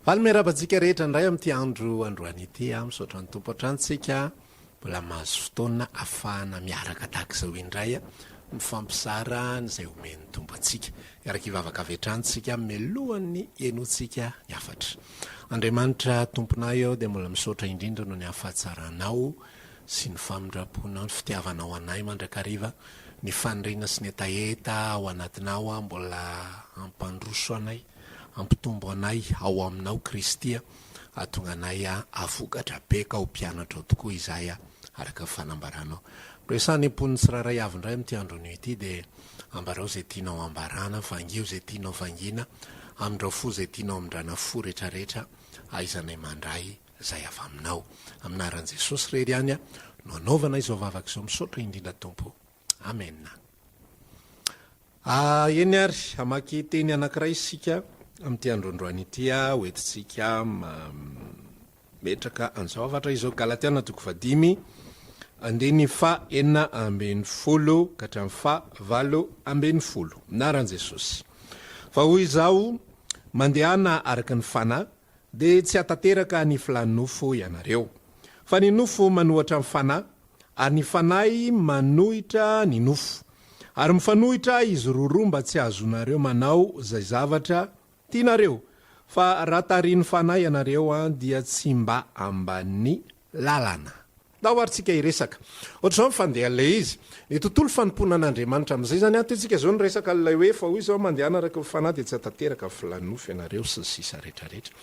Valomerabantsika rehetra indray amin'ity androany ity misaotra ny tompo atrantsika mbola mahazo fotoana afahana miaraka tahaka izao indray mifampisara n'izay omeny tompo antsika iaraka ivavaka avy atrantsika melohan'ny enotsika ny hafatra. Andriamanitra tomponay ao dia mbola misaotra indrindra no ny hafatsaranao sy ny famindraponao ny fitiavanao anay mandrakariva ny fanirina sy ny etaeta ao anatinao mbola ampandroso anay ampitombo anay ao aminao Kristia atonga anay avokatra beka ho mpianatra ao tokoa izay araka fanambaranao. Resany mpon'ny tsiraray avy indray amin'ity androny ity dia ambarao izay tianao ambarana, vangio izay tianao vangina, amindrao fo izay tianao amindrana fo rehetrarehetra aizanay mandray izay avy aminao. Aminaran'i Jesosy rery ihany no anaovana izao vavaka izao misaotra indrindra tompo. Amen. Eny ary amaky teny anankiray isika amin'ity androandroany ity hoentitsika metraka an'izao hafatra izao Galatiana 5 andeny 4:40 ka hatramin'ny 8:10 minaran'i Jesosy. Fa hoy izao Mandehana araka ny fanahy dia tsy hatateraka ny filanofo ianareo fa ny nofo manohatra amin'ny fanahy ary ny fanahy manohitra ny nofo ary mifanohitra izy roa mba tsy azonareo manao izay zavatra tianareo fa raha tarian'ny fanahy ianareo dia tsy mba ambany lalana. Dahoaritsika iresaka ohatr'izao mifandeha ilay izy ny tontolo fanompoana an'Andriamanitra amin'izay zany antoetsika izao ny resaka ilay hoe fa hoy izao mandehana araka ny fanahy dia tsy hatateraka filanofo ianareo sy ny sisa rehetrarehetra.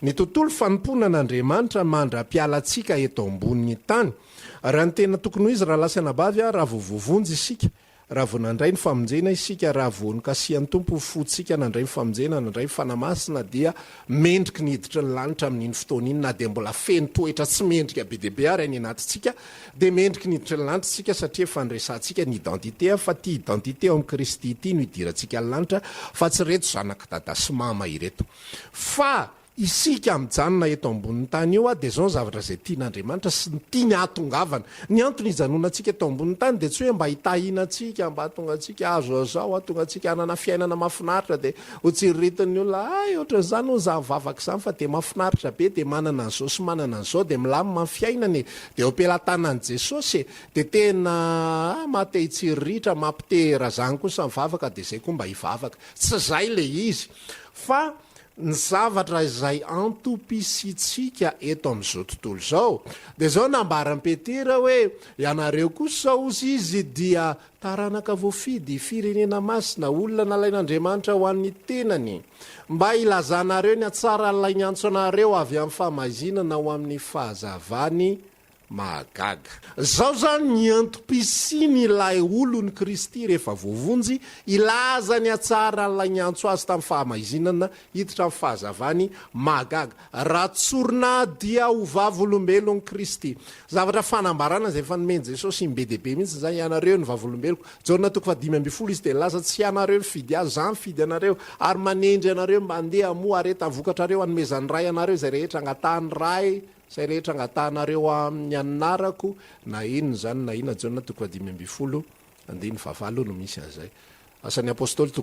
Ny tontolo fanompoana an'Andriamanitra mandra-pialantsika eto ambonin'ny tany raha ny tena tokony ho izy raha lasana bavy raha voavovonjy isika raha vo nandray ny famonjena isika raha vo nikasian'ny tompo fotsika nandray ny famonjena nandray ny fanamasina dia mendriky ny hiditra ny lanitra amin'iny fotoana iny na dia mbola feno toetra tsy mendrika be deabe ary any anatintsika dia mendriky ny hiditra ny lanitra tsika satria fandresantsika ny identité fa ty identité ao amin'ny Kristy ity no hidirantsika ny lanitra fa tsy reto zanaka dada sy mama ireto fa isika mijanona eto ambonin'ny tany io dia zao ny zavatra izay tian'Andriamanitra sy ny tia ny atongavana ny antony hijanonantsika eto ambonin'ny tany dia tsy hoe mba hitahinantsika mba hatonga antsika azao hatonga antsika hanana fiainana mahafinaritra dia ho tsiriritiny olona ohatran'izany ho zavavaka izany fa dia mahafinaritra be dia manana an'izao sy manana an'izao dia milamina ny fiainany dia ho ampelantanan'i Jesosy dia tena mahate hitsiriritra mampitehera zany kosa mivavaka dia izay koa mba hivavaka tsy izay ilay izy fa ny zavatra izay antopisitsika eto amin'izao tontolo izao dia zao nambaran'i Petera hoe ianareo kosa zao ozy izy dia taranaka voafidy firenena masina olona nalain'Andriamanitra ho an'ny tenany mba ilazanareo ny atsara nlainy antso anareo avy amin'ny famazinana ho amin'ny fahazavany mahagaga. Zao zany ny antopisiny ilay olony Kristy rehefa voavonjy ilaza ny atsara nlainy antso azy tamin'ny fahamazinana hiditra amin'ny fahazavany mahagaga raha tsorina dia ho vavolombelon'ny Kristy. Zavatra fanambarana izay fanomeny Jesosy be deabe mihitsy zany ianareo ny vavolombeloko Jaona 5:10 izy dia nilaza tsy ianareo mifidy azy za mifidy anareo ary manendry anareo mandeha hamoa areta vokatrareo hanomezan'ny ray anareo izay rehetra angatahany ray izay rehetra angatahanareo amin'ny hanarako na inona zany na inona Jaona 5:20 no misy an'izay. Asan'ny apôstôly 2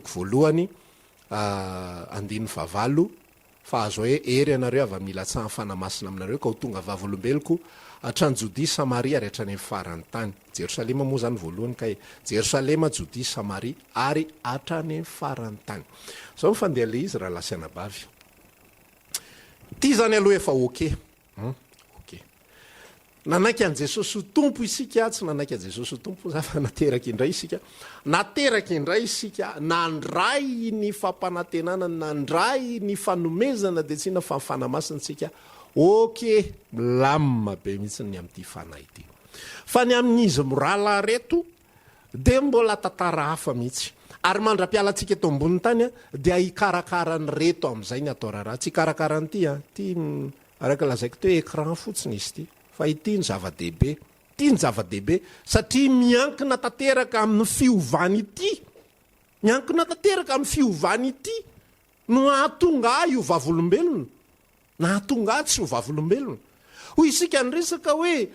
fa azo hoe ery anareo avy amin'ny latsahan'ny fanamasina aminareo ka ho tonga vavolombeloko hatrany Jodia Samaria ary hatrany amin'ny farany tany. Jerosalema moa zany voalohany ka Jerosalema Jodia Samaria ary hatrany amin'ny farany tany. Zao mifandeha le izy raha lasana bavy ty zany aloha efa oke nanaiky an' Jesosy ho tompo isika tsy nanaiky an' Jesosy ho tompo za fa nateraky indray isika nandray ny fampanantenana nandray ny fanomezana dia tsy na fa mifanamasinatsika milamina be mihitsy ny amin'ity fanahy ity fa ny amin'izy morala reto dia mbola tantara hafa mihitsy ary mandra-pialantsika eto ambonin'ny tany dia hikarakarany reto amin'izay ny atao raharaha tsy hikarakarany ty araka lazaiko teo écran fotsiny izy ty fa ity ny zava-dehibe satria miankina tanteraka amin'ny fiovany ity no ahatonga io vavolombelona na ahatonga tsy ho vavolombelona hoy isika ny resaka hoe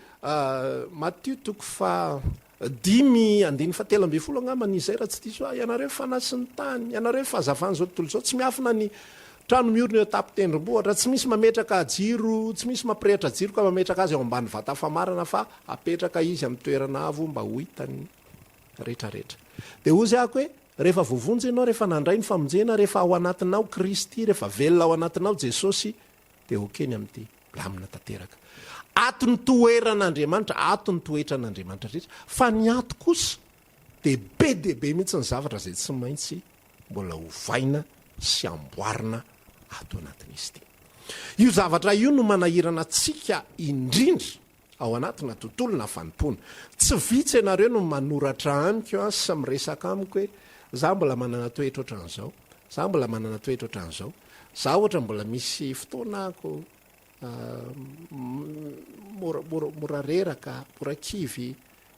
Matthieu 5:10 angamba n'izay raha tsy diso ianareo fanasin'ny tany ianareo fahazavany zao tontolo zao tsy miafina ny trano miorina eo tapitendrombohatra tsy misy mametraka jiro tsy misy mampirehitra jiro ka mametraka azy eo ambany vata famarana fa apetraka izy amin'ny toerana avo mba ho hitany rehetrarehetra de ozy ako hoe rehefa vovonjy ianao rehefa nandray ny famonjena rehefa ao anatinao Kristy rehefa velona ao anatinao Jesosy de okeny amin'ity lamina tanteraka ato ny toeran'Andriamanitra ato ny toetra n'Andriamanitra rehetra fa ny ato kosa de be mihitsy ny zavatra zay tsy maintsy mbola hovaina sy amboarina ato anatin'izy ity io zavatra io no manahirana tsika indrindra ao anatina tontolona fanimpona tsy vitsy ianareo no manoratra amiko sy miresaka amiko hoe za mbola manana toetra ohatran'izao za mbola manana toetra ohatran'izao za ohatra mbola misy fotoanako mora reraka mora kivy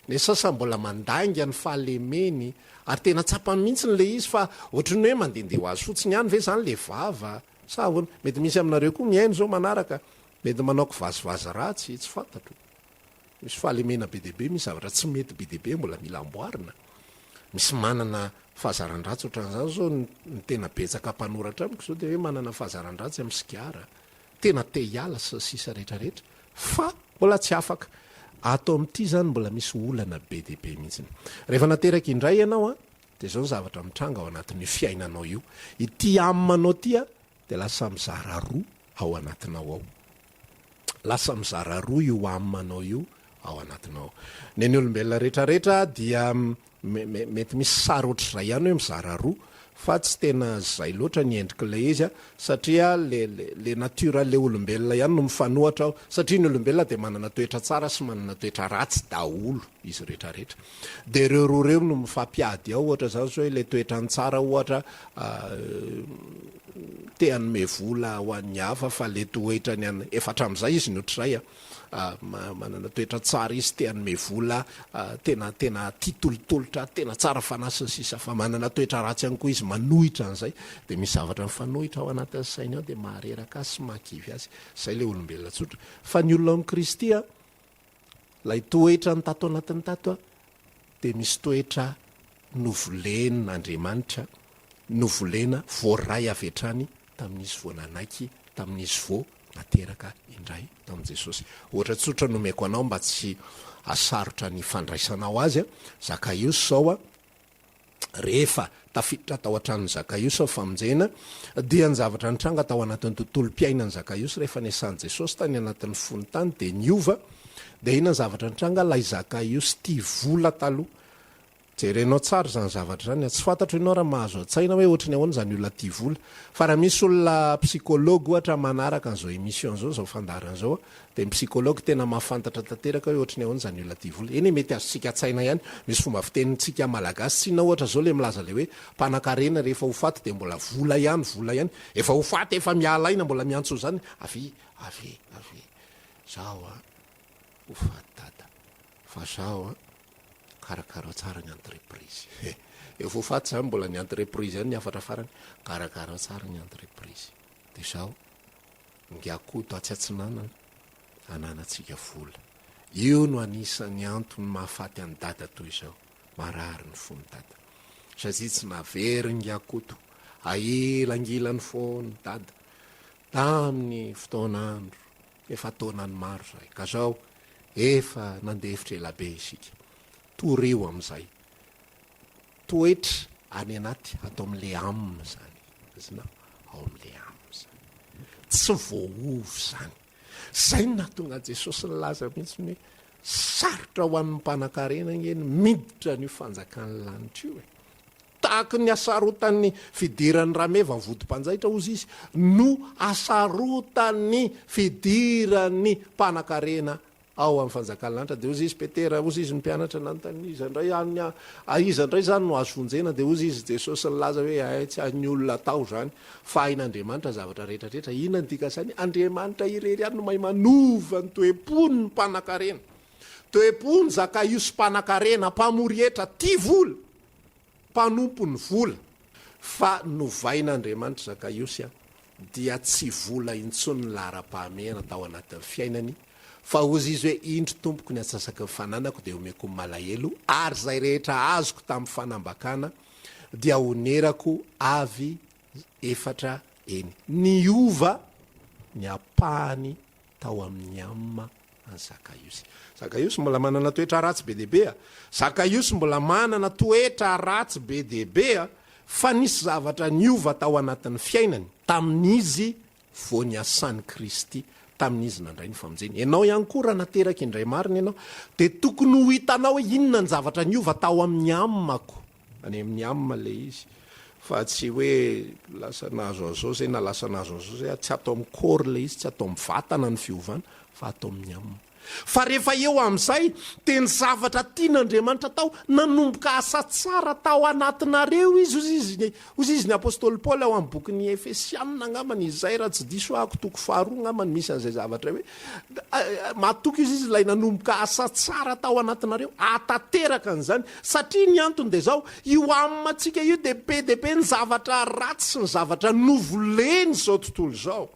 ne sasa mbola mandanga ny fahalemeny ary tena tsapany mihitsy n'le izy fa ohatrany hoe mandehandeha ho azy fotsiny ihany ve zany le vava sa hoana mety misy aminareo koa mihaino zao manaraka mety manaoko vazivazy ratsy tsy fantatro misy fahalemena be deaibe misy zavatra tsy mety be deaibe mbola mila amboarina misy manana fahazaran-dratsy ohatran'izany zao ny tena betsaka mpanoratra amiko zao de hoe manana fahazaran-dratsy amin'ny sigara tena te hiala sy sisa rehetrarehetra fa mbola tsy afaka ato amin'ity zany mbola misy olana be deaibe mihitsiny rehefa nateraka indray ianao de zao ny zavatra mitranga ao anatin'io fiainanao io ity aminanao tya de lasa mizara roa ao anatinao ao lasa mizara roa io aminanao io ao anatinao ny ny olombelona rehetrarehetra dia mety misy sary ohatr'izay ihany hoe mizara roa fa tsy tena zay loatra ny endrik'ilay izy satria le naturale olombelona ihany no mifanohatra ao satria ny olombelona de manana toetra tsara sy manana toetra ratsy daholo izy rehetrarehetra de reo roa reo no mifampiady ao ohatra zany zao hoe le toetrany tsara ohatra te anome vola ho an'ny hafa fa le toetrany any efatra am'izay izy ny ohatr'izay manana toetra tsara izy te anome vola tena tia tolotolotra tena tsara fanasiny sisa fa manana toetra ratsy ihany koa izy manohitra an'izay de misy zavatra mifanohitra ao anatin'ny sainy ao de mahareraka azy sy mahakivy azy zay le olombelona tsotra fa ny olona amin'ny Kristy lay toetra ny tato anatin'ny tato de misy toetra novolen'Andriamanitra novolena voaray avy hatrany tamin'izy voananaiky tamin'izy vo nateraka indray tamin' Jesosy ohatra tsotra nomeko anao mba tsy asarotra ny fandraisanao azy Zakaios zao rehefa tafiditra tao an-tranony Zakaios ao famonjena dia ny zavatra nitranga tao anatin'ny tontolo mpiainany Zakaios rehefa niasany Jesosy tany anatin'ny fony tany de niova de ina ny zavatra nitranga lay Zakaios tia vola taloha jerenao tsara zany zavatra zany tsy fantatro ianao raha mahazo atsaina hoe ohatrany ahoana zany olona tia vola fa raha misy olona psikology ohatra manaraka an'izao émission zao zao fandarana zao de psikology tena mahafantatra tanteraka hoe ohatrany ahoana zany olona tia vola eny mety azontsika atsaina ihany misy fomba fitenintsika malagasy tsy na ohatra zao le milaza le hoe mpanan-karena rehefa ho faty de mbola vola ihany efa ho faty efa mialaina mbola miantso zany avy zao ho faty dada fa zao karakara tsara ny entreprise efa ho faty zany mbola ny entreprise any ny hafatra farany karakara tsara ny entreprise de zao ngiakoto atsy-atsinanana ananatsika vola io no anisany antony mahafaty any dada toy izao marary ny fony dada satria tsy navery ngiakoto ailangilany fony dada tamin'ny fotoanandro efa taonany maro zay ka zao efa nandehevitra elabe isika toreo am'izay toetra any anaty atao am'le amina zany zina ao am'le amina zany tsy voaovy zany zay natonga Jesosy nilaza mihitsy hoe sarotra ho an'ny mpanan-karena eny miditra ny fanjakan'ny lanitra io tahaka ny asarotany fidiran'ny rameva vodimpanjaitra ozy izy no asarotany fidiran'ny mpanan-karena ao amin'ny fanjakany lanitra de ozy izy petera ozy izy ny mpianatra nanontany iza ndray zany no azo vonjena de ozy izy Jesosy nilaza hoe tsy any olona tao zany fa ain'Andriamanitra zavatra rehetrarehetra ina ny dikasany Andriamanitra irery any no mahay manova ny toepony ny mpanan-karena toepony Zakaios mpanan-karena mpamorietra tia vola mpanompo ny vola fa novain'Andriamanitra Zakaios dia tsy vola intsony ny lara-pahamehana tao anatin'ny fiainany fa ozy izy hoe indro tompoko ny atsasaka ny fananako de omeko malahelo ary zay rehetra azoko tamin'ny fanambakana dia onerako avy efatra eny ny ova ny apahany tao amin'ny amma any Zakaiosy mbola manana toetra ratsy be deabe Zakaiosy mbola manana toetra ratsy be deabe fa nisy zavatra niova tao anatin'ny fiainany tamin'izy vo ny asan'ny Kristy tamin'izy nandray ny famonjeny ianao ihany koa raha nateraka indray marina ianao de tokony ho hitanao hoe inona ny zavatra niova tao amin'ny ammako any amin'ny amma le izy fa tsy hoe lasa nazo azao zay na lasa nazo azao zay tsy atao amin'ny corps le izy tsy atao amin'ny vatana ny fiovana fa atao amin'ny amma fa rehefa eo amin'izay teny zavatra tian'Andriamanitra tao nanomboka asa tsara tao anatinareo izy izy ny apôstôly Paoly ao amin'ny bokin'ny Efesianina angambany izay raha tsy diso ako toko faharoa angambany misy an'izay zavatra hoe matoky izy ilay nanomboka asa tsara tao anatinareo atateraka an'izany satria ny antony de zao io amintsika io de be ny zavatra ratsy sy ny zavatra novoleny zao tontolo zao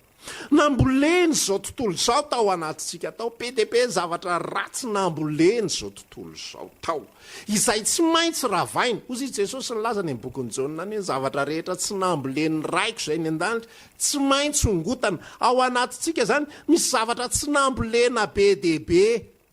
namboleny zao tontolo zao tao anatintsika tao PDP zavatra ratsy namboleny zao tontolo zao tao izay tsy maintsy ravaina ozy Jesosy nilaza ny bokin'ny Jaona ny zavatra rehetra tsy namboleny raiko zay ny an-danitra tsy maintsy ongotana ao anatintsika zany misy zavatra tsy nambolena BDB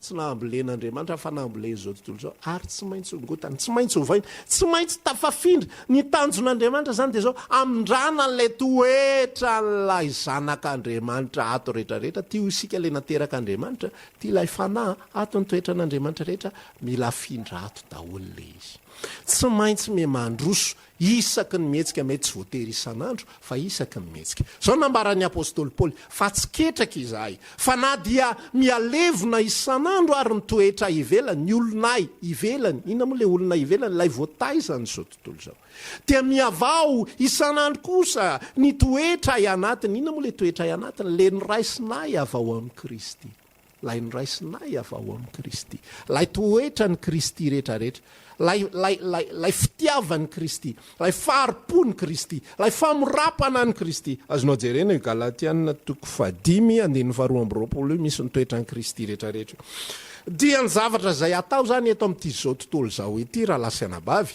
tsy nambolen'Andriamanitra fa namboleny zao tontolo zao ary tsy maintsy ongotana tsy maintsy hovaina tsy maintsy tafafindra ny tanjon'Andriamanitra zany de zao amindrana n'lay toetra n'lay zanak'Andriamanitra ato rehetrarehetra ty isika le nateraka Andriamanitra ty ilay fanahy ato ny toetra n'Andriamanitra rehetra mila afindra ato daholo le izy tsy maintsy memandroso isaky ny mihetsika mety tsy voatery isan'andro fa isaky ny mihetsika zao nambaran'ny apôstôly Paoly fa tsy ketraka izahay fa na dia mialevona isan'andro ary ny toetra ivelany ny olonay ivelany ina moa le olona ivelany lay voataizany zao tontolo zao dia miavao isan'andro kosa ny toetra ianatiny ina moa le toetra ianatiny le nyraisinay avao amin'ny Kristy lay nyraisinay avao amin'ny Kristy lay toetra ny Kristy rehetrarehetra lay fitiavan'ny Kristy lay faharipony Kristy lay famorapana ny Kristy azonao jerena Galatiana toko 5:22 misy ny toetrany Kristy rehetrarehetra dia ny zavatra zay atao zany eto amin'ity zao tontolo zao ity raha lasianabavy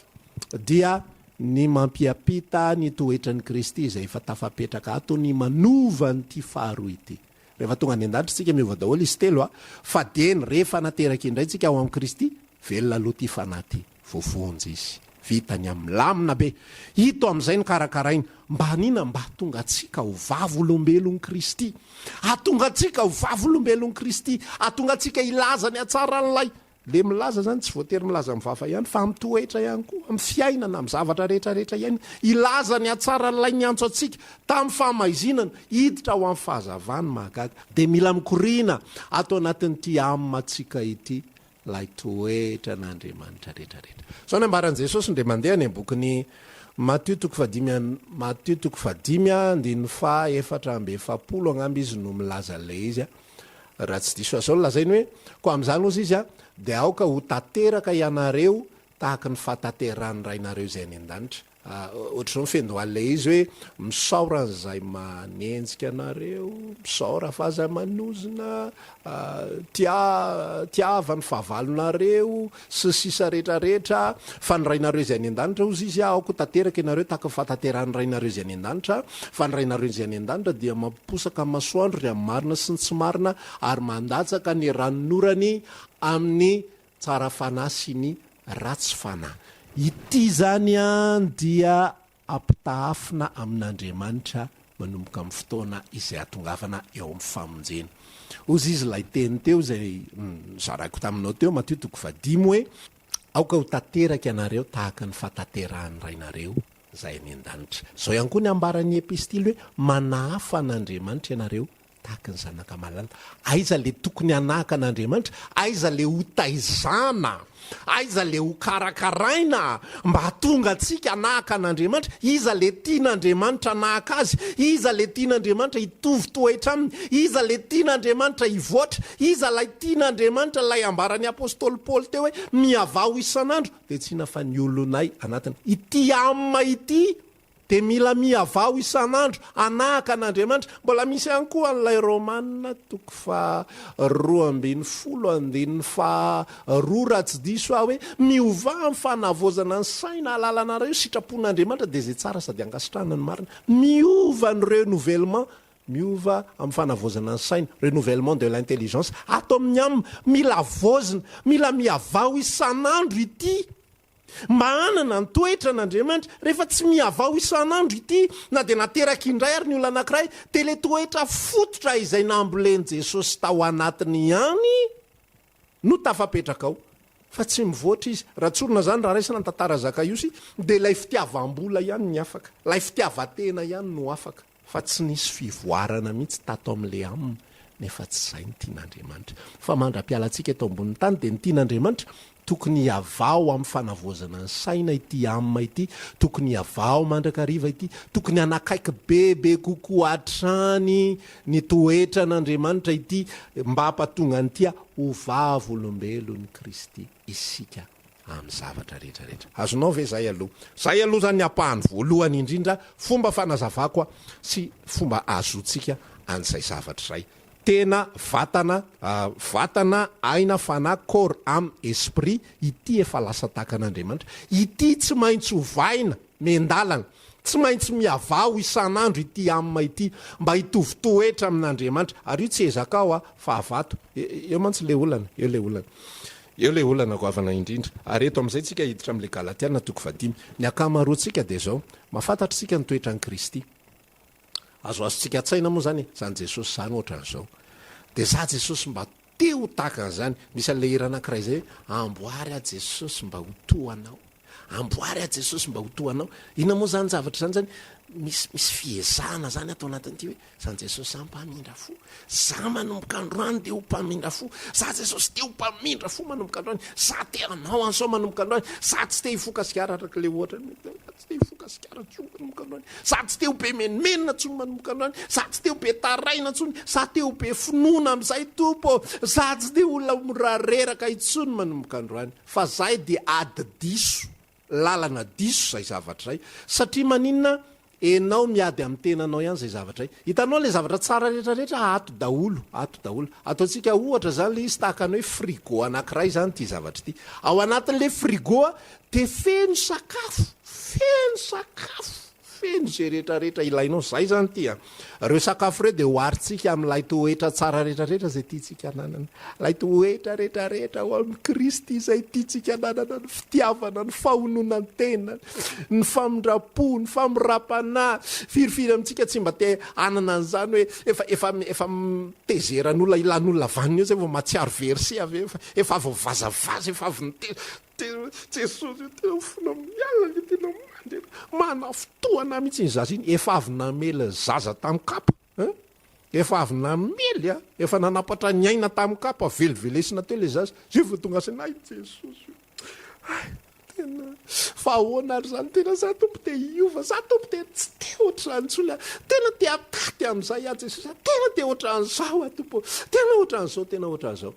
dia ny mampiapita ny toetrany Kristy izay efa tafapetraka ato ny manova nyty faharoa ity rehefa tonga any an-danitra tsika miova daholo izy telo fa deny rehefa nateraka indray tsika ao amin'ny Kristy velona aloha ty fanaty voavonjy izy vitany amin'ny lamina be hito amin'izay ny karakaraina mba hanina mba hatonga atsika ho vavolombelon'ny Kristy hatonga atsika ho vavolombelon'ny Kristy hatonga atsika ilaza ny atsara n'lay le milaza zany tsy voatery milaza mivafa ihany fa amin'ny toetra ihany koa amin'ny fiainana amin'ny zavatra rehetrarehetra ihany ilaza ny atsara n'lay nyantso atsika tamin'ny famaizinana hiditra ho amin'ny fahazavany mahagaga de mila mikorina ato anatin'ity amatsika ity lay toetra n'Andriamanitra rehetrarehetra zao ny ambaran'i Jesosy de mandeha ny bokin'ny Matthieu toko 5:4 angamby izy no milaza le izy raha tsy diso azao lazainy hoe ko amin'izany ozy izy de aoka ho tateraka ianareo tahaka ny fatateran'ny rainareo zay any an-danitra ohatr'izao mifendohale izy hoe misaoran'izay manenjika anareo misaora fa aza manozina tiava ny fahavalonareo sy sisa rehetrarehetra fa ny rainareo zay any an-danitra ozy izy aoko tateraka ianareo tahaka ny fatateran'ny rainareo zay any an-danitra fa ny rainareo zay any an-danitra dia mamposaka amin'ny masoandro ry amin'ny marina sy ny tsy marina ary mandatsaka ny ranonorany amin'ny tsara fanahy sy ny ratsy fanahy ity zany dia ampitaafina amin'Andriamanitra manomboka amin'ny fotoana izay atongavana eo amin'ny famonjena ozy izy lay teny teo zay zaraiko taminao teo Matthieu toko 5 hoe aoka ho tateraka ianareo tahaka ny fatateran'ny rainareo zay any an-danitra zao ihany koa ny ambaran'ny epistily hoe manahafa an'Andriamanitra ianareo tahaka ny zanaka malala aiza le tokony anahaka an'Andriamanitra aiza le ho taizana aiza le ho karakaraina mba hatonga atsika anahaka an'Andriamanitra iza le tian'Andriamanitra anahaka azy iza le tian'Andriamanitra hitovy toetra aminy iza le tian'Andriamanitra hivoatra iza lay tian'Andriamanitra lay ambaran'ny apôstôly Paoly teo hoe miavao isan'andro de tsy ina fa ny olonay anatiny ity amma ity de mila miavao isan'andro anahaka an'Andriamanitra. Mbola misy ihany koa an'ilay Romanina toko fa 2:10 fa 2 raha tsy diso hoe miova amin'ny fanavozana ny saina alalanareo sitrapon'Andriamanitra de zay tsara sady angasitrana ny marina. Miova ny renouvellement, miova amin'ny fanavozana ny saina, renouvellement de l'intelligence. Ato amin'ny am mila vozina, mila miavao isan'andro ity. Manana ny toetra n'Andriamanitra. Rehefa tsy miavao isan'andro ity, na de nateraka indray ary ny olona anankiray, de le toetra fototra izay nambolen'ny Jesosy tao anatiny ihany no tafapetraka ao. Fa tsy mivoatra izy. Raha tsorona zany raha raisina ny tantara zakaiosy, de lay fitiavam-bola ihany ny afaka, lay fitiavatena ihany no afaka. Fa tsy nisy fivoarana mihitsy tato amin'le aminy, nefa tsy zay ny tian'Andriamanitra. Fa mandra-pialantsika eto ambonin'ny tany de ny tian'Andriamanitra tokony avao amin'ny fanavozana ny saina ity amina ity, tokony avao mandrakariva ity, tokony anakaiky bebe kokoa hatrany ny toetra n'Andriamanitra ity, mba hampatonga ny tia ho vavolombelon'ny Kristy isika amin'ny zavatra rehetrarehetra. Azonao ve zay aloha? Zay aloha zany apahany voalohany indrindra fomba fanazavako sy fomba azotsika an'izay zavatra zay. Tena vatana aina fanahy corps âme esprit ity efa lasa takan'Andriamanitra. Ity tsy maintsy hovaina mendalana, tsy maintsy miavao isan'andro ity amina ity mba hitovy toetra amin'Andriamanitra. Ary io tsy ezaka ao fa avato. Eo mantsy le olana, eo le olana goavana indrindra. Ary eto amin'izay tsika hiditra amin'le Galatiana toko 5. Ny akamaroantsika de zao, mahafantatra tsika ny toetran'i Kristy. Azoazontsika tsaina moa zany Jesosy zany ohatran'izao. De za Jesosy mba teo takan'izany. Misy an'le hira anankiray zay, amboary a Jesosy mba ho toanao, amboary a Jesosy mba ho toanao. Ina moa zany zavatra zany misy fiezana zany atao anatin'ity hoe za Jesosy za mpamindra fo, za manomboka androany de ho mpamindra fo, za Jesosy te ho mpamindra fo manomboka androany, za te anao anso manomboka androany, za tsy te hifokasikara araka le ohatra, tsy te hifokasikara tsony manomboka androany, za tsy te ho be menimenina tsony manomboka androany, za tsy te ho be taraina tsony, za te ho be finoana amin'izay tompo, za tsy te olona mirareraka itsony manomboka androany. Fa zay de ady diso, lalana diso zay zavatra zay. Satria maninona? Enao miady amin'ny tenanao ihany zay zavatra zay. Hitanao le zavatra tsara rehetrarehetra ato daholo. Ataontsika ohatra zany le izy tahaka ny hoe frigo anankiray zany ty zavatra ity. Ao anatin'le frigo de feno sakafo, feno zay rehetrarehetra ilainao. Zay zany ty reo sakafo reo de hoaritsika amin'ilay toetra tsara rehetrarehetra zay tiatsika nanana, lay toetra rehetrarehetra ho amin'ny Kristy zay tiatsika nanana, ny fitiavana, ny fahonona ny tena, ny famindrapo, ny famirapana. Firifiry amintsika tsy mba te anana an'izany hoe efa tezeran'olona ilan'olona vanina eo zay vao matsiaro verset avy efa avy vazavaza, efa avy Jesosy tena fona miala le tena mana fotoana mihitsy ny zaza iny, efa avy namely zaza tamin'ny kapa, efa avy namely efa nanapatra ny aina tamin'ny kapa, velivelesina teo le zaza. Zay vao tonga say nay Jesosy tena fa ahoana ary zany, tena za tompo te hiova, za tompo te tsy te ohatran'ny tsony, tena te ataty amin'izay Jesosy, tena te ohatran'izao tompo, tena ohatran'izao.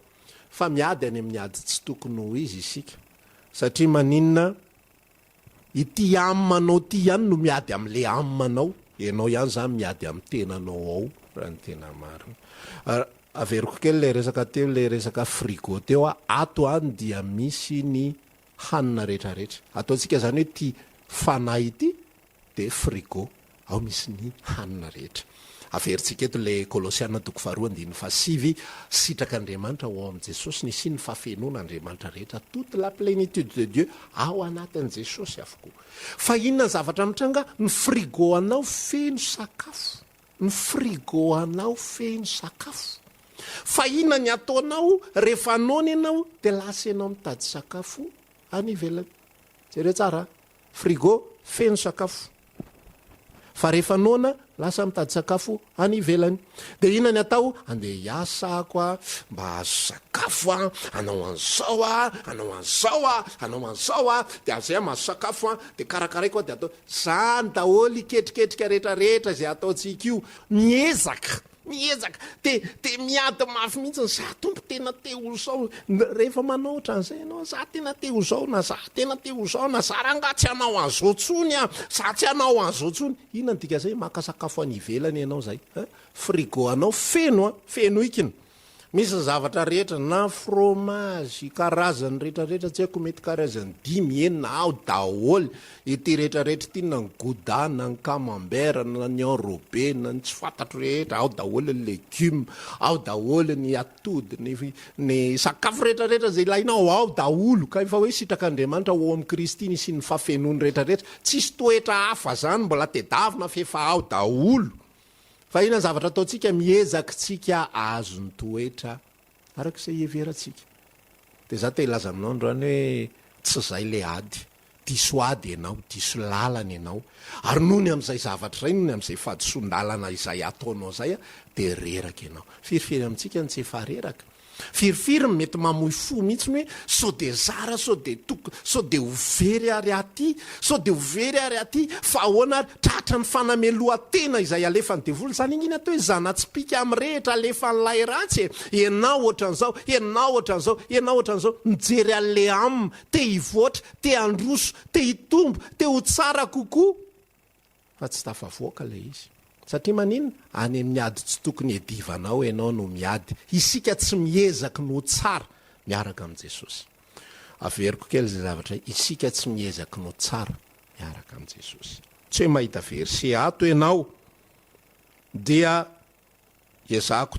Fa miady any amin'ny ady tsy tokony ho izy isika. Satria maninona? Ity amanao ty ihany no miady amin'le amanao. Enao ihany zany miady amin'ny tenanao ao, raha ny tena marina. Averiko kely le resaka teo, le resaka frigo teo ato any dia misy ny hanina rehetrarehetra. Ataontsika zany hoe ty fanahy ity de frigo, ao misy ny hanina rehetra. Averintsika eto le Galatiana toko 2:7, sitrak'Andriamanitra ao amin'ny Jesosy ny siny fafenon'Andriamanitra rehetra, toute la plénitude de Dieu ao anatin'ny Jesosy avokoa. Fa inona zavatra mitranga? Ny frigo anao feno sakafo, ny frigo anao feno sakafo. Fa inona ny ataonao rehefa noana ianao de lasa ianao mitady sakafo any ivelany. Jereo tsara, frigo feno sakafo. Fa rehefa noana lasa mitady sakafo any ivelany. De inona ny atao? Andeha hiasa mba azo sakafo anao an'zao de azay mahazo sakafo de karakaraiko de atao zany daholo iketriketrika rehetrarehetra zay ataontsika io, miezaka miezaka te miady mafy mihitsy za tompo tena te ho zao rehefa manao ohatran'izay ianao za tena te ho zao na za tena te ho zao na za raha nga tsy anao an'izao tsony a za tsy anao an'izao tsony inona dika zay maka sakafo any ivelany ianao zay frigo anao feno ikiny misy zavatra rehetra na fromage karazany rehetrarehetra tsy haiko mety karazany 5 enina ao daholy ity rehetrarehetra ity na ny gouda na ny camembert na ny enrobé na ny tsy fantatro rehetra ao daholy ny légume ao daholy ny atody ny sakafo rehetrarehetra zay ilainao ao daholo ka efa hoe sitrak'Andriamanitra ho amin'ny Kristy ny sy ny fafenony rehetrarehetra tsisy toetra hafa zany mbola tedavina fefa ao daholo fa ina zavatra ataontsika miezaka tsika azo ny toetra arak'izay heveratsika de za te ilaza aminao androany hoe tsy zay le ady diso ady ianao diso lalana ianao ary nohony am'izay zavatra ray nohony am'izay fadisondalana izay ataonao zay a de reraka ianao firifiry amintsika ny tsy efa reraka firifiry mety mamoy fo mihitsy hoe sao de zara sao de overy ary aty sao de overy ary aty fa ahoana ary tratra ny fanameloa-tena izay alefany devolo zany iny atao hoe zanatsipika amin'ny rehetra alefa n'lay ratsy ianao ohatran'izao ianao ohatran'izao ianao ohatran'izao mijery an'le amina te hivoatra te handroso te hitombo te ho tsara kokoa fa tsy tafavoaka le izy satria manina any amin'ny ady tsy tokony edivanao ianao no miady isika tsy miezaka no tsara miaraka amin'i Jesosy averiko kely zay zavatra isika tsy miezaka no tsara miaraka amin'i Jesosy tsy hoe mahita verset ato ianao dia ezako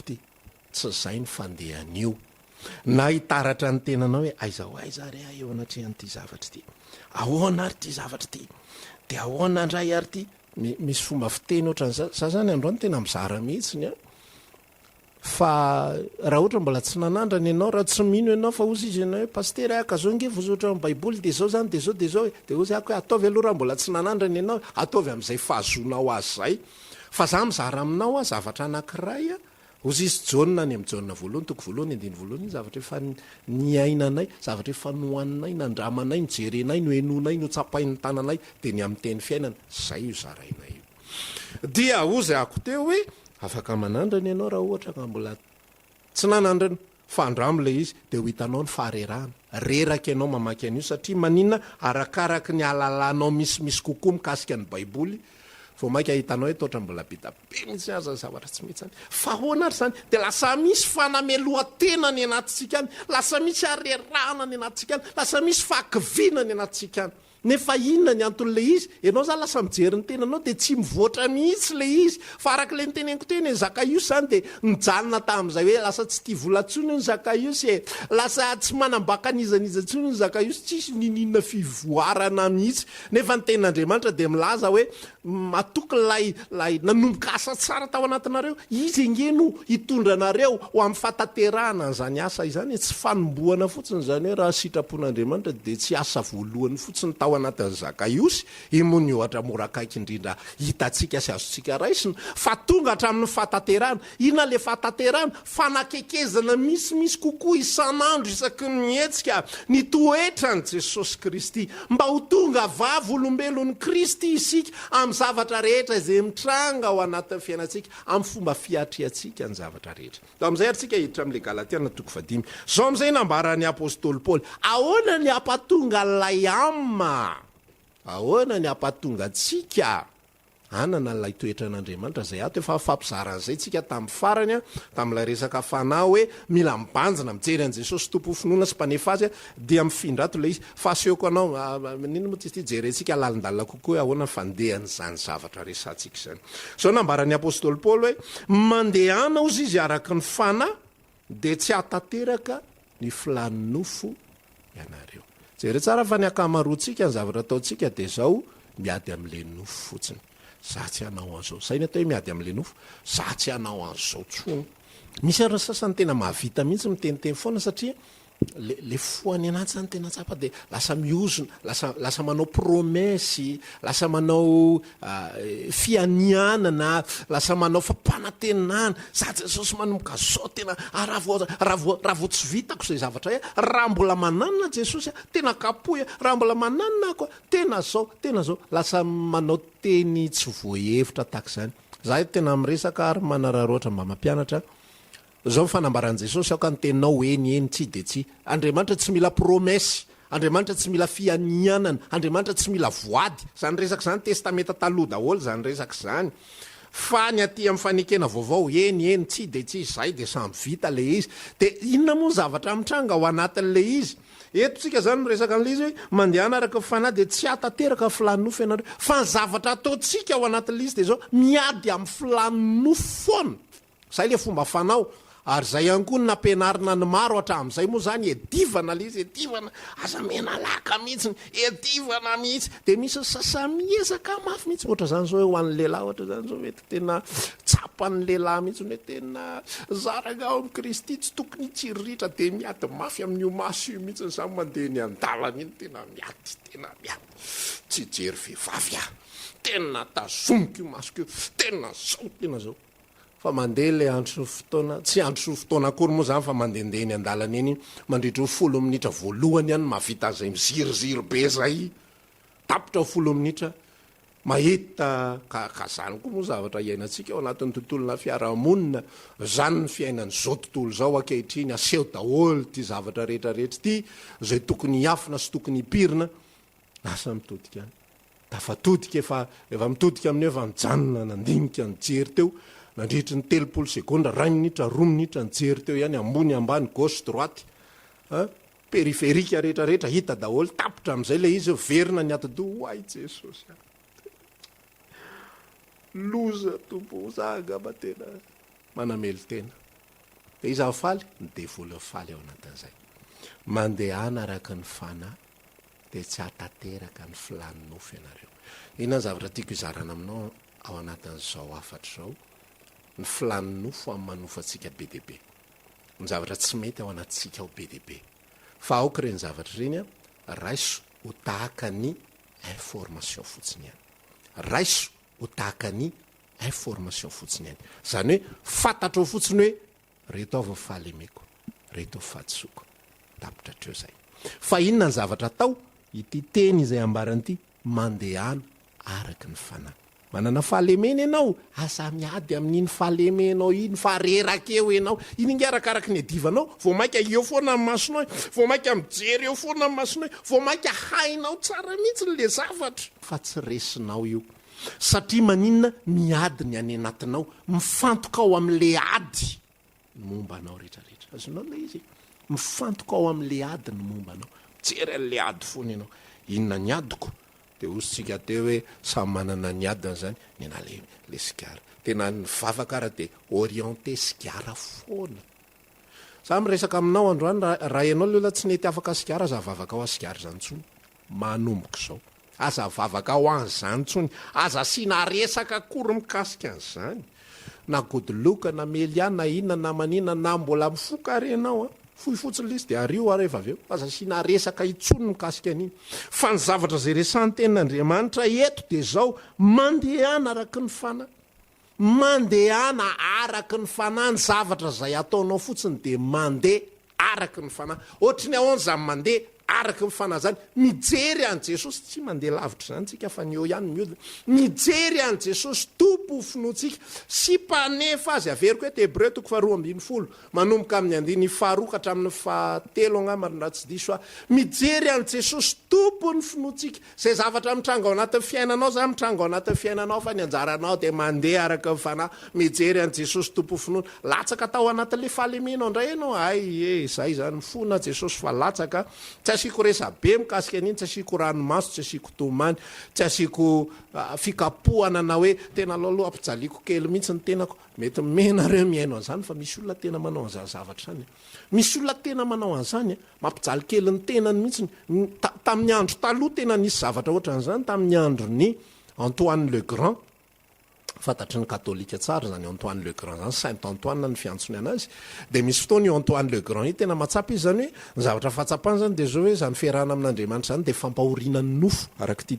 ty tsy zay ny fandehan'io na hitaratra ny tenanao hoe aiza re eo anatrehan'ity zavatra ity ahoana ary ty zavatra ty de ahoana andray ary ty misy fomba fiteny ohatran'za zany androany tena mizara mihitsiny a fa raha ohatra mbola tsy nanandrana ianao raha tsy mino ianao fa ozy izy ianao hoe paster aka zao nge vozotra amin'ny baiboly de zao zany de zao de ozy ako hoe ataovy aloha raha mbola tsy nanandrana ianao ataovy am'izay fahazonao azy zay fa za mizara aminao a zavatra anankiray a ozy izy Jaona any amin'ny Jaona voalohany toko voalohany andiny voalohany iny zavatra efa niainanay zavatra efa nohaninay nandramanay nijerenay no enonay no tsapain'ny tananay de ny amin'ny teny fiainana zay io zarainay io dia ozy ako teo hoe afaka manandrana ianao raha ohatra ka mbola tsy nanandrana fa andramle izy de ho hitanao ny faharerahana reraka ianao mamaky an'io satria maninona arakaraky ny alalanao misimisy kokoa mikasika ny baiboly vao maika hitanao hoe toatra mbola bitabe mihitsy aza zavatra tsy mihitsy any fa hoana ary zany de lasa misy fanameloa-tena ny anatintsika any lasa misy arerahana ny anatintsika any lasa misy fahakiviana ny anatintsika any nefa inona ny anton'le izy ianao zany lasa mijery ny tenanao de tsy mivoatra mihitsy le izy fa arak'le nyteneniko teny ny zakaiosy zany de nijanona tam'izay hoe lasa tsy tia volatsony ny zakaiosy lasa tsy manambaka nizanizantsony ny zakaiosy tsisy nininona fivoarana mihitsy nefa ny tenin'Andriamanitra de milaza hoe matoky lay nanomboka asa tsara tao anatinareo izy engeno hitondra anareo ho amin'ny fataterahana an'izany asa izany tsy fanomboana fotsiny zany hoe raha sitrapon'Andriamanitra de tsy asa voalohany fotsiny tao anatin'ny zakaiosy imony ohatra morakaiky indrindra hitatsika sy azontsika raisina fa tonga hatramin'ny fataterahana ina le fataterahana fanakekezana misimisy kokoa isan'andro isaky ny mihetsika ny toetran' Jesosy Kristy mba ho tonga vavy olombelon'ny Kristy isika amin'ny zavatra rehetra izay mitranga ao anatin'ny fiainatsika amin'ny fomba fiatriatsika ny zavatra rehetra am'izay ary tsika hiditra amin'le Galatiana toko 5 zao am'izay nambaran'ny apôstôly Paoly ahoana ny ampatonga lay ahoana ny ampatonga tsika anana n'lay toetra an'Andriamanitra zay ato efa fampizaran'izay tsika tamin'ny farany a tamin'ilay resaka fanahy hoe mila mibanjina mijery an' Jesosy tompo finoana sy mpanefa azy a dia mifindrato le izy fa aseoko anao nino moa ty jerentsika lalindalina kokoa hoe ahoana fandehan'izany zavatra resantsika zany zao nambaran'ny apôstôly Paoly hoe mandehana ozy izy araky ny fanahy de tsy hatateraka ny filaninofo ianareo jere tsara fa ny akamaroantsika ny zavatra ataontsika de zao miady am'le nofo fotsiny za tsy anao an'izao zay ny atao hoe miady am'le nofo za tsy anao an'izao tsony misy ary sasany tena mahavita mihitsy miteniteny foana satria le foany anaty zany tena tsapa de lasa miozona lasa manao promesy lasa manao fianianana lasa manao fampanantenana za Jesosy manomboka zao tena raha vo tsy vitako zay zavatra raha mbola mananina Jesosy tena kapoy raha mbola mananina koa tena zao lasa manao teny tsy voahevitra tahaka zany za tena miresaka ary manararoatra mba mampianatra zao fanambaran Jesosy ka ny teninao eny tsy de tsy Andriamanitra tsy mila promesy Andriamanitra tsy mila fianianana Andriamanitra tsy mila voady zany resaka zany testamenta taloha daholo zany resaka zany fa ny aty amin'ny fanekena vaovao eny tsy de tsy zay de samy vita le izy de inona moa zavatra mitranga ao anatin'le izy eto tsika zany miresaka an'le izy hoe mandehana araka fanahy de tsy atateraka filaninofo ianareo fa ny zavatra ataotsika ao anatin'le izy de zao miady amin'ny filaninofo foana zay le fomba fanao ary zay ihany koa nampianarina ny maro hatramin'izay moa zany edivana le izy edivana aza menalaka mihitsy edivana mihitsy de misy sasamiezaka mafy mihitsy ohatra zany zao hoe ho an'ny lehilahy ohatra zany zao mety tena tsapan'ny lehilahy mihitsy hoe tena zaraka ao amin'ny Kristy tsy tokony tsiriritra de miady mafy amin'io maso io mihitsy zany mandeha ny Andalana iny tena miady tsy jery vehivavy tena tazomiko io masoko io tena zao fa mandeha le andro fotoana tsy andro fotoana akory moa zany fa mandehandeha ny Andalana iny mandritro 10 minitra voalohany ihany mavita zay miziriziry be zay tapitra 10 minitra mahita ka zany koa moa zavatra iainantsika ao anatin'ny tontolona fiarahamonina zany ny fiainany zao tontolo zao ankehitriny aseho daholo ty zavatra rehetrarehetra ty zay tokony hiafina sy tokony hipirina lasa mitodika any tafatodika efa mitodika amin'ny efa mijanona nandinika ny jery teo nandritry ny 30 sekonda 2 minitra 2 minitra nijery teo ihany ambony ambany gauche droite periferika rehetrarehetra hita daholo tapitra amin'izay le izy verina ny atido hoay Jesosy loza tompo zagaba tena manamely tena de izy afaly ny devoly afaly ao anatin'izay mandehana araka ny fanahy de tsy atateraka ny filaninofo ianareo inona zavatra tiako izarana aminao ao anatin'izao hafatra zao ny filaninofo amin'ny manofatsika be deaibe ny zavatra tsy mety ao anatsika ao be deaibe fa aoka reny zavatra reny raiso ho tahaka ny information fotsiny ihany raiso ho tahaka ny information fotsiny ihany zany hoe fantatra ao fotsiny hoe reto avy fahalemeko reto fahatsoko tapitra treo zay fa inona ny zavatra atao ity teny izay ambaran'ity mandehana araky ny fanahy manana fahalemena ianao asa miady amin'iny fahalemenao iny fareraka eo ianao iny nge arakaraky ny edivanao vao mainka eo foana amin'ny masonao vao mainka mijery eo foana amin'ny masonao vao mainka hainao tsara mihitsy le zavatra fa tsy resinao io satria maninona miady ny any anatinao mifantoka ao amin'le ady ny mombanao rehetrarehetra azonao le izy mifantoka ao amin'le ady ny mombanao jery an'le ady foana ianao inona ny adiko de osytsika teo hoe samy manana ny adiny zany nena le sigara tena ny vavaka raha de orienté sigara foana sa miresaka aminao androany raha ianao leola tsy nety afaka sigara aza vavaka ao asigara zany tsony manomboka zao aza vavaka ao an'zany tsony aza sina resaka kory mikasika an'zany na godoloka na meliana na inona na manina na mbola mifoka renao fohy fotsiny le izy de ario areva aveo aza sina resaka itsony mikasika an'iny fa ny zavatra zay resan'ny tenin'Andriamanitra eto de zao mandehana araky ny fanahy mandehana araky ny fanahy ny zavatra zay ataonao fotsiny de mandeha araky ny fanahy ohatriny ahoany zany mandeha araky ny fanahy zany mijery an' Jesosy tsy mandeha lavitra zany tsika fa ny eo ihany miodina mijery an' Jesosy tompo finoatsika sy mpanefa azy averiko hoe Hébreu 2:20 manomboka amin'ny andiny 2 hatramin'ny 7 angamba raha tsy diso mijery an' Jesosy tompo ny finoatsika zay zavatra mitranga ao anatin'ny fiainanao zany mitranga ao anatin'ny fiainanao fa ny anjaranao de mandeha araka ny fanahy mijery an' Jesosy tompo finoana latsaka tao anatin'le fahalemenao indray ianao ay zay zany mifona Jesosy fa latsaka tsy asiko resa be mikasika an'iny tsy asiko ranomaso tsy asiko tomany tsy asiko fikapohana na hoe tena aloaloha ampijaliko kely mihitsy ny tenako mety menareo miaino an'izany fa misy olona tena manao an'izany zavatra zany misy olona tena manao an'izany mampijaly kely ny tenany mihitsy tamin'ny andro taloha tena nisy zavatra ohatran'izany tamin'ny andro ny Antoine le Grand fantatry ny katolika tsara zany Antoine le Grand zany Saint Antoine ny fiantsony anazy de misy fotoana io Antoine le Grand io tena matsapy izy zany hoe ny zavatra fahatsapany zany de zao hoe zany fiarahana amin'Andriamanitra zany de fampahorinany nofo araka ty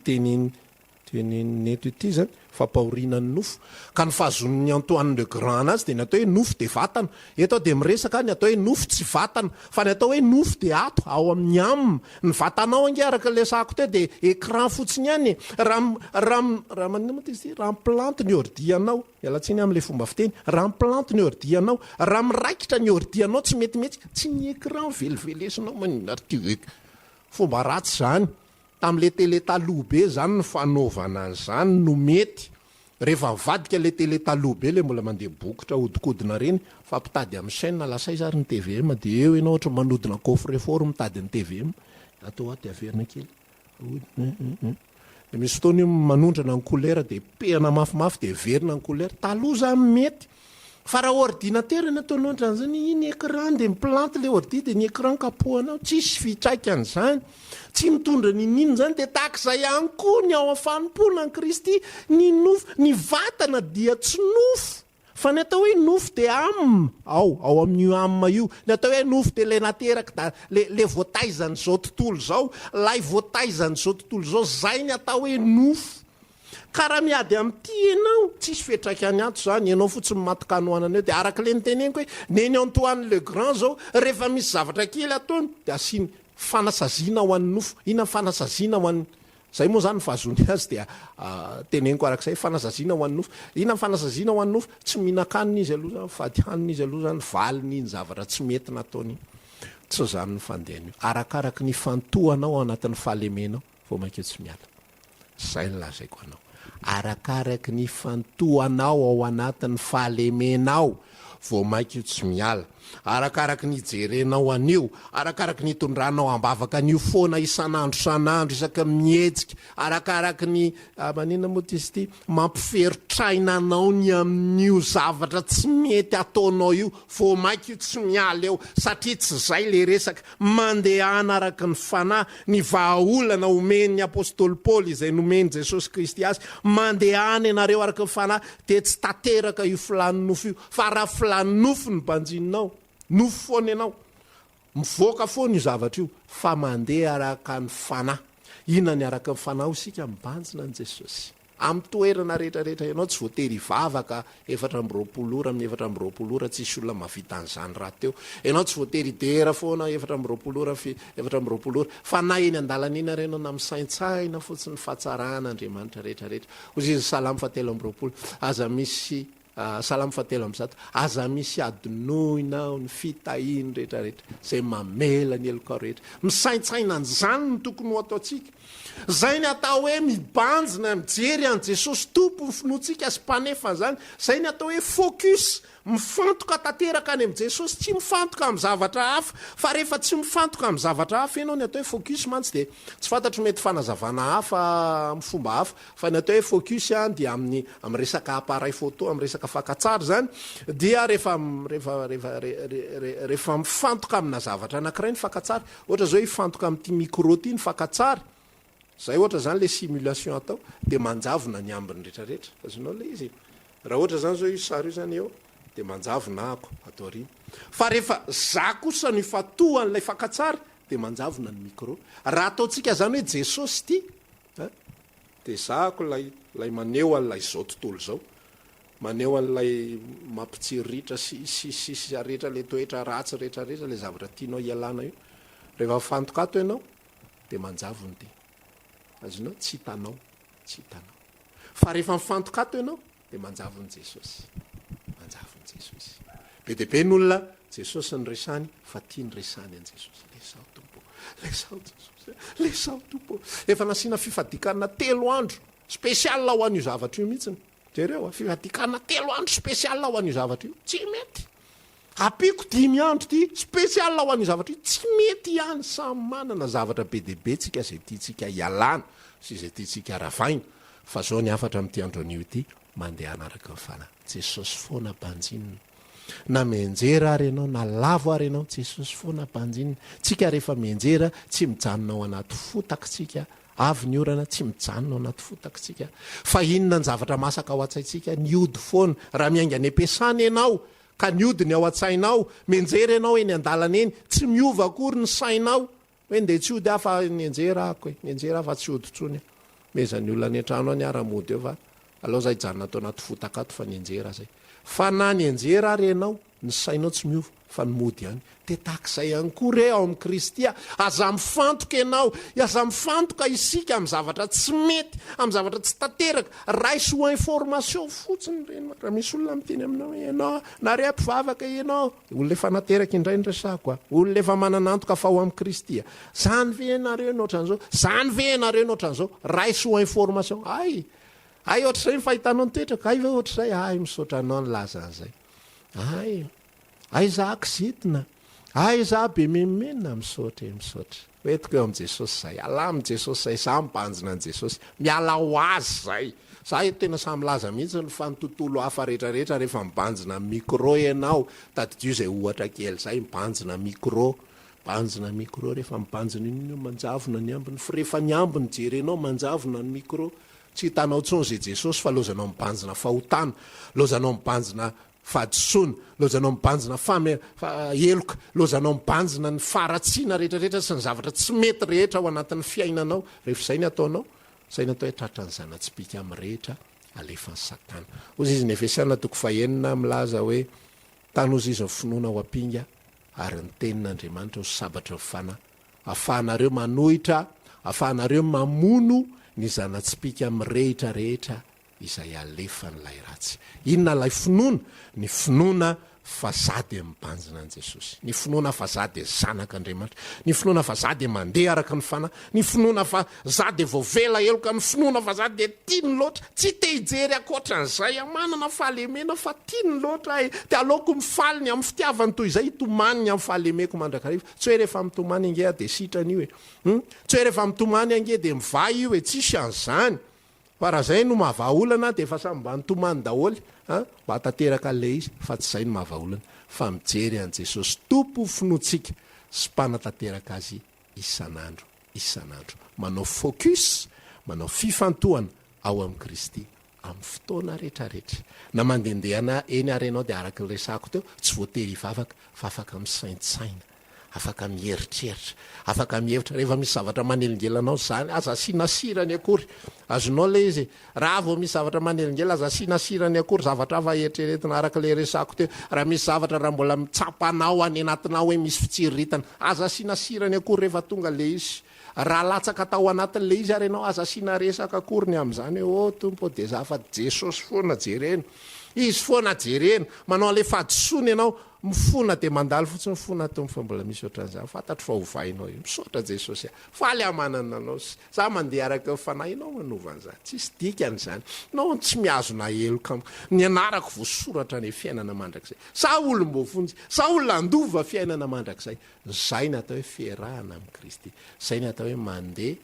teneneto ity zany fampahorinany nofo ka ny fahazon'ny Antoine le Grand anazy de ny atao hoe nofo de vatana eto de miresaka ny atao hoe nofo tsy vatana fa ny atao hoe nofo de ato ao amin'ny aminy ny vatanao ange araka le sako teo de écran fotsiny ihany ramplante ny ordianao ialatsiny am'le fomba fiteny ramplante ny ordianao raha miraikitra ny ordianao tsy metimety tsy ny écran velivelesinao manarty fomba ratsy zany tam'le télé taloha be zany ny fanaovana zany no mety rehefa vadika le télé taloha be le mbola mandeha bokotra hodikodina reny fa mpitady amin'ny chaîne lasay zary ny TVM de eo ianao ohatra manodina coffre-fort mitady ny TVM atao aty averina kely de misy fotoana io manondrana ny couleur de pehana mafimafy de verina ny couleur taloha zany mety fa raha ordinateur ny ataonao zany iny écran de miplante le ordi de ny écran kapohanao tsisy fitraikany zany tsy mitondra ninino zany de takizay ihany koa ny ao afanim-pona ny Kristy ny nofo ny vatana dia tsy nofo fa ny atao hoe nofo de ao amin'io amina io ny atao hoe nofo de le nateraka da le voataizany zao tontolo zao lay voataizany zao tontolo zao zay ny atao hoe nofo karaha miady amin'ty ianao tsisy fetraikany ato zany ianao fotsiny matikanoanana eo de arak'le nyteneniko hoe neny Antoine le Grand zao rehefa misy zavatra kely ataony de asiny fanasazina ho an'ny nofo ina fanasazina ho an'ny zay moa zany fahazony azy de teneniko arak'izay fanasazina ho an'ny nofo ina fanasazina ho an'ny nofo tsy mihinan-kanina izy aloha zany fady hanina izy aloha zany valiny iny zavatra tsy mety nataony tsy zany ny fandehany io arakaraky ny fantohanao ao anatin'ny fahalemenao vao mankeo tsy miala zay ny lazaiko anao arakaraky ny fantohanao ao anatin'ny fahalemenao vao maikio tsy miala arakaraky ny jerenao anio arakaraky ny tondranao ambavaka an'io foana isan'andro isaka mihetsika arakaraky ny manina moa ty izy ty mampiferotrainanao ny amin'io zavatra tsy mety ataonao io vao maikio tsy miala eo satria tsy zay le resaka mandehana araky ny fanahy ny vahaolana omen'ny apôstôly Paoly izay nomeny Jesosy Kristy azy mandehana ianareo araky ny fanahy de tsy tateraka io filany nofo io fa raha filany nofo ny banjininao nofo foana ianao mivoaka foana io zavatra io fa mandeha araka ny fanahy inona ny araka ny fanahy isika mibanjina ny Jesosy amin'ny toerana rehetrarehetra ianao tsy voatery ivavaka 4 ora amin'ny 4 ora tsisy olona mavita an'izany raha teo ianao tsy voatery dera foana 4 ora 4 ora fa na eny andalana iny renao na misaintsaina fotsiny fahatsarahan'Andriamanitra rehetrarehetra hozy izy salamo 7 aza misy salamo 7 aza misy adinoinao ny fitahiny rehetrarehetra zay mamela ny elokao rehetra misaintsaina an'izany ny tokony ho ataotsika zay ny atao hoe mibanjina mijery an Jesosy tompo ny finoantsika sy mpanefa zany zay ny atao hoe focus mifantoka tanteraka any amin'ny Jesosy tsy mifantoka amin'ny zavatra hafa fa rehefa tsy mifantoka amin'ny zavatra hafa ianao ny atao hoe focus mantsy de tsy fantatro mety fanazavana hafa amin'ny fomba hafa fa ny atao hoe focus dia amin'ny resaka appareil photo amin'ny resaka fakatsary zany dia rehefa mifantoka amina zavatra anankiray ny fakatsary ohatra zao ifantoka amin'ity micro ty ny fakatsary zay ohatra zany le simulation atao de manjavona ny ambiny rehetrarehetra azonao le izy raha ohatra zany zao io sary io zany eo de manjavona ako atao riny fa rehefa za kosa ny fatohan'lay fakatsary de manjavona ny micro raha ataotsika zany hoe Jesosy ty de zako lay maneho an'lay zao tontolo zao maneho an'lay mampitsiriritra sy rehetra le toetra ratsy rehetrarehetra le zavatra tianao ialana io rehefa fantokato ianao de manjavony ty azonao tsy hitanao fa rehefa mifantokato ianao de manjavony Jesosy be de be n'olona Jesosy ny resany fa tia ny resany an Jesosy lesao tompo efa nasina fifadikana 3 andro spéciale ho an'io zavatra io mihitsiny jereo fifadikana 3 andro spéciale ho an'io zavatra io tsy mety apiko 10 andro ty spéciale ho an'io zavatra io tsy mety ihany samy manana zavatra be de be tsika zay tiatsika ialana sy zay tiatsika ravaina fa zao ny afatra amin'ity andro an'io ity mandehana araka ny fanahy Jesosy foana banjinina na menjera ary ianao na lavo ary ianao Jesosy foana banjinina tsika rehefa menjera tsy mijanona ao anaty fotakitsika avy ny orana tsy mijanona ao anaty fotaksika fa inona ny zavatra masaka ao a-tsaitsika ny ody foana raha miainga ny ampiasana ianao ka ny ody ny ao a-tsainao menjery ianao eny andalana eny tsy miova akory ny sainao hoe nde tsy ody afa nyenjerako e nyenjera afa tsy ody tsony mezany olona ny antrano any ara-mody eo fa aloha zay janona atao anaty fotakato fa nyenjera zay fa na nyenjera ary ianao ny sainao tsy miova fa ny mody ihany de takizay ihany koa re ao amin'ny Kristia aza mifantoka ianao aza mifantoka isika amin'ny zavatra tsy mety amin'ny zavatra tsy tanteraka raisy ho information fotsiny reny raha misy olona miteny aminao ianao nare ampivavaka ianao olona efa nateraka indray ny resako olona efa mananantoka fa ho amin'ny Kristia zany ve ianareo noatran'izao zany ve ianareo noatran'izao raisy ho information ay ohatr'izay ny fahitanao nitoetraka ay ve ohatr'izay ay misaotra anao ny lazan'izay ay za akizitina ay za be memenina misaotra hoetiko eo am' Jesosy zay ala am' Jesosy zay za mibanjina an' Jesosy miala ho azy zay za tena samylaza mihitsy fa ny tontolo hafa rehetrarehetra rehefa mibanjina micro ianao tadidio zay ohatra kely zay mibanjina micro rehefa mibanjina iny manjavona ny ambiny fa rehefa ny ambiny jerenao manjavona ny micro tsy hitanao tsony zay Jesosy fa lozanao mibanjina fahotana lozanao mibanjina fahadisoana lozanao mibanjina eloka lozanao mibanjina ny faratsiana rehetrarehetra sy ny zavatra tsy mety rehetra ao anatin'ny fiainanao rehefa zay ny ataonao zay ny atao hoe tratra ny zanatsipika amin'ny rehetra alefa ny satana ozy izy ny Efesiana 4:9 milaza hoe tanozy izy ny finoana ho ampinga ary ny tenin'Andriamanitra ho sabatra ny afahanareo manohitra afahanareo mamono ny zanatsipika amin'ny rehetra rehetra izay alefa n'ilay ratsy inona lay finoana ny finoana fa za de mibanjina an' Jesosy ny finoana fa za de zanak'Andriamanitra ny finoana fa za de mandeha araka ny fanahy ny finoana fa za de voavela eloka ny finoana fa za de tiany loatra tsy te hijery akoatran'izay manana fahalemena fa tiany loatra de aleoko mifaliny amin'ny fitiavany toy izay hitomaniny amin'ny fahalemeko mandrakariva tsy hoe rehefa mitomany ange de sitrany io tsy hoe rehefa mitomany ange de mivay io tsisy an'izany fa raha zay no mahavaolana de efa samy mba nitomany daholy mba tanteraka an'le izy fa tsy zay no mahavaolana fa mijery an' Jesosy tompo finoatsika sy mpanatanteraka azy isan'andro manao focus manao fifantohana ao amin'ny Kristy amin'ny fotoana rehetrarehetra na mandendehana eny ary ianao de araka ny resako teo tsy voatery hivavaka fa afaka misaintsaina afaka mieritreritra afaka mihevitra rehefa misy zavatra manelingelanao zany aza sinasirany akory azonao le izy raha vao misy zavatra manelingela aza sinasirany akory zavatra afa eritreretina araka le resako teo raha misy zavatra raha mbola mitsapanao any anatinao hoe misy fitsiriritana aza sinasirany akory rehefa tonga le izy raha latsaka tao anatin'le izy ary ianao aza sinaresaka akory ny am'izany hoe tompo de za fa Jesosy foana jerena izy foana jerena manao ale fahadisoana ianao mifona de mandalo fotsiny mifona tompo fa mbola misy ohatran'izany fantatro fa hovainao io misaotra Jesosy faly amanana anao za mandeha araka fanahy ianao manovan'izany tsisy dikan'izany nao tsy miazona eloka ny anarako voasoratra ny fiainana mandrakizay sa olom-boafonjy sa olona andova fiainana mandrakizay zay ny atao hoe fiarahana amin'ny Kristy zay ny atao hoe mandeha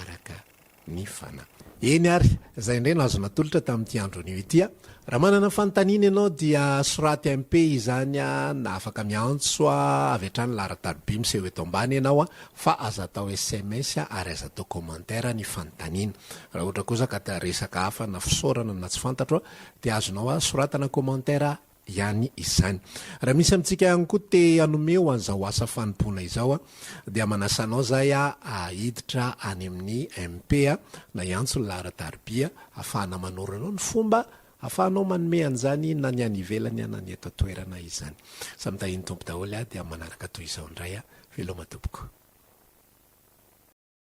araka ny fanahy eny ary zay indray no azo natolotra tamin'ity andron'io ity raha manana fanontaniana ianao dia soraty MP izany na afaka miantso avy hatrany lara-tariby miseho eto ambany ianao fa aza atao SMS ary aza atao commentaire ny fanontaniana raha ohatra kosa ka resaka hafa na fisaorana na tsy fantatro dia azonao soratana commentaire ihany izany raha misy amintsika ihany koa te anome ho an'izao asa fanompoana izao dia manasanao zay ahiditra any amin'ny MP na iantso ny lara-taribia ahafahana manoranao ny fomba afahanao manome an'izany na ny any ivelany na ny eto toerana izany samy tahiny tompo daholo dia manaraka toy izao indray veloma tompoko